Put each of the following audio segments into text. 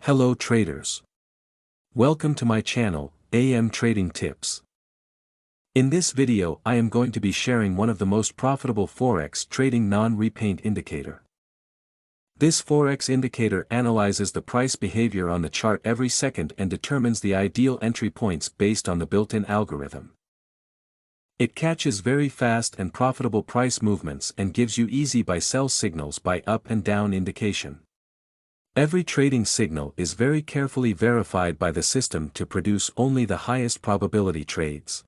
Hello traders. Welcome to my channel, AM Trading Tips. In this video I am going to be sharing one of the most profitable Forex trading non-repaint indicator. This Forex indicator analyzes the price behavior on the chart every second and determines the ideal entry points based on the built-in algorithm. It catches very fast and profitable price movements and gives you easy buy-sell signals by up and down indication. Every trading signal is very carefully verified by the system to produce only the highest probability trades.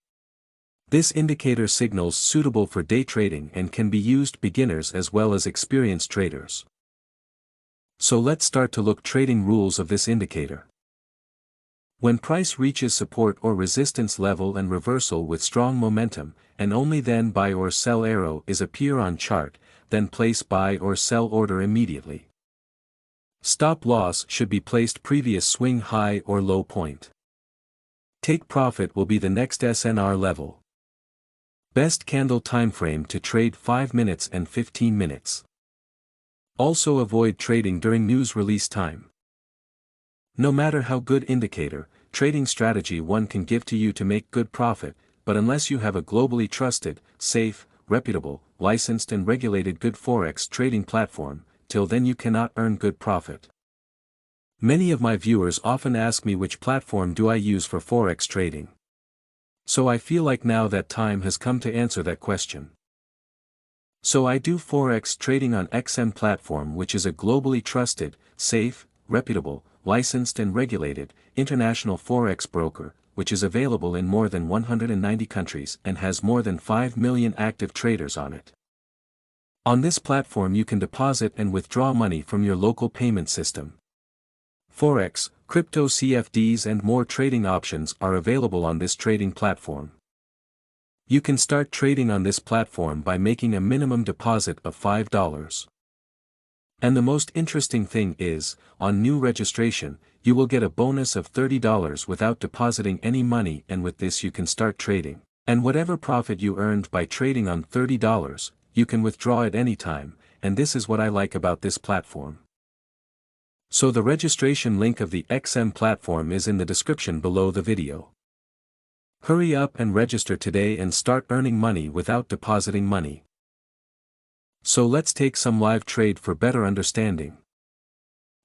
This indicator signals suitable for day trading and can be used beginners as well as experienced traders. So let's start to look trading rules of this indicator. When price reaches support or resistance level and reversal with strong momentum, and only then buy or sell arrow is appear on chart, then place buy or sell order immediately. Stop loss should be placed previous swing high or low point. Take profit will be the next SNR level. Best candle timeframe to trade 5 minutes and 15 minutes. Also avoid trading during news release time. No matter how good indicator, trading strategy one can give to you to make good profit, but unless you have a globally trusted, safe, reputable, licensed and regulated good Forex trading platform, till then you cannot earn good profit. Many of my viewers often ask me which platform do I use for Forex trading. So I feel like now that time has come to answer that question. So I do Forex trading on XM platform, which is a globally trusted, safe, reputable, licensed and regulated, international Forex broker, which is available in more than 190 countries and has more than 5 million active traders on it. On this platform you can deposit and withdraw money from your local payment system. Forex, crypto CFDs and more trading options are available on this trading platform. You can start trading on this platform by making a minimum deposit of $5. And the most interesting thing is, on new registration, you will get a bonus of $30 without depositing any money, and with this you can start trading. And whatever profit you earned by trading on $30, you can withdraw at any time, and this is what I like about this platform. So the registration link of the XM platform is in the description below the video. Hurry up and register today and start earning money without depositing money. So let's take some live trade for better understanding.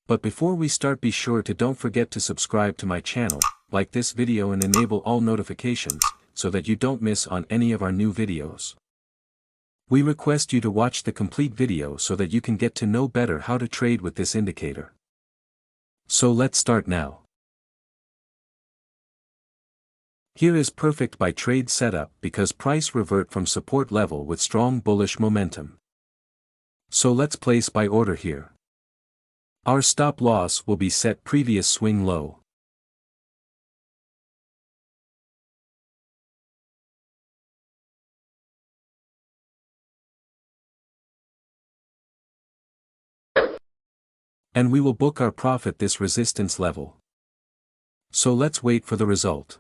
But before we start, be sure to don't forget to subscribe to my channel, like this video and enable all notifications, so that you don't miss on any of our new videos. We request you to watch the complete video so that you can get to know better how to trade with this indicator. So let's start now. Here is perfect buy trade setup because price revert from support level with strong bullish momentum. So let's place buy order here. Our stop loss will be set previous swing low. And we will book our profit this resistance level. So let's wait for the result.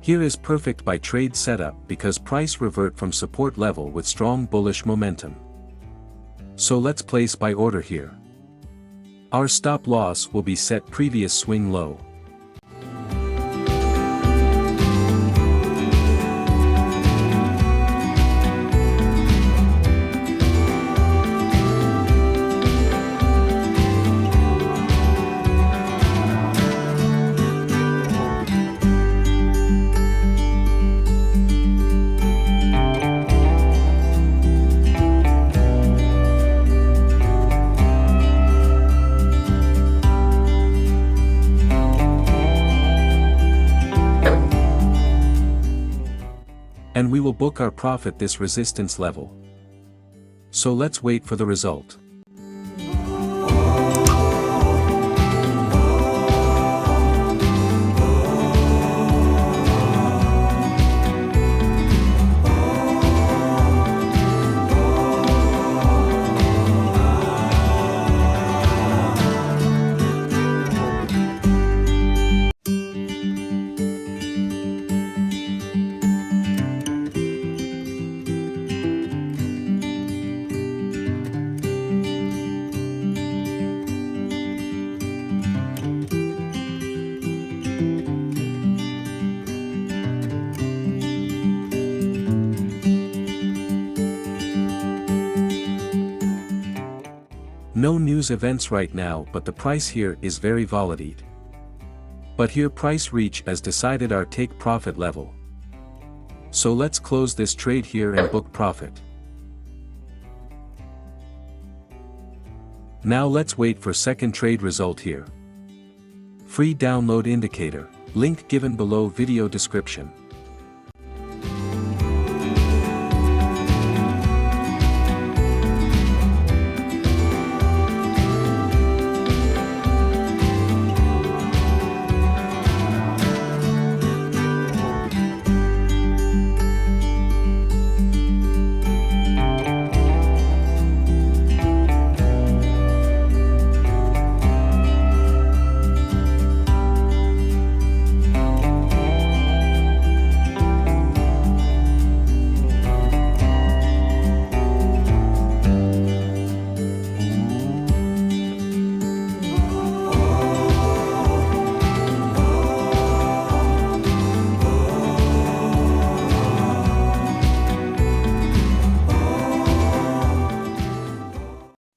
Here is perfect buy trade setup because price revert from support level with strong bullish momentum. So let's place buy order here. Our stop loss will be set previous swing low. And we will book our profit this resistance level. So let's wait for the result. No news events right now, but the price here is very volatile. But here price reach has decided our take profit level. So let's close this trade here and book profit. Now let's wait for second trade result here. Free download indicator, link given below video description.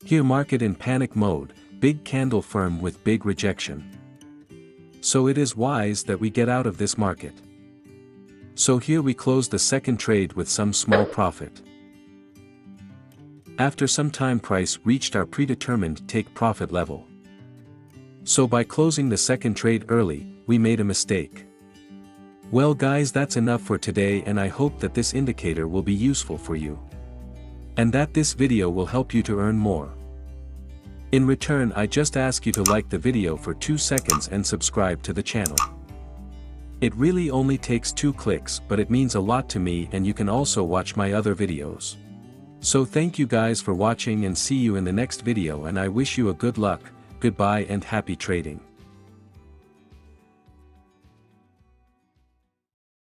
Here market in panic mode, big candle firm with big rejection. So it is wise that we get out of this market. So here we close the second trade with some small profit. After some time price reached our predetermined take profit level. So by closing the second trade early, we made a mistake. Well guys, that's enough for today, and I hope that this indicator will be useful for you. And that this video will help you to earn more. In return, I just ask you to like the video for 2 seconds and subscribe to the channel. It really only takes 2 clicks, but it means a lot to me, and you can also watch my other videos. So thank you guys for watching, and see you in the next video, and I wish you a good luck, goodbye and happy trading.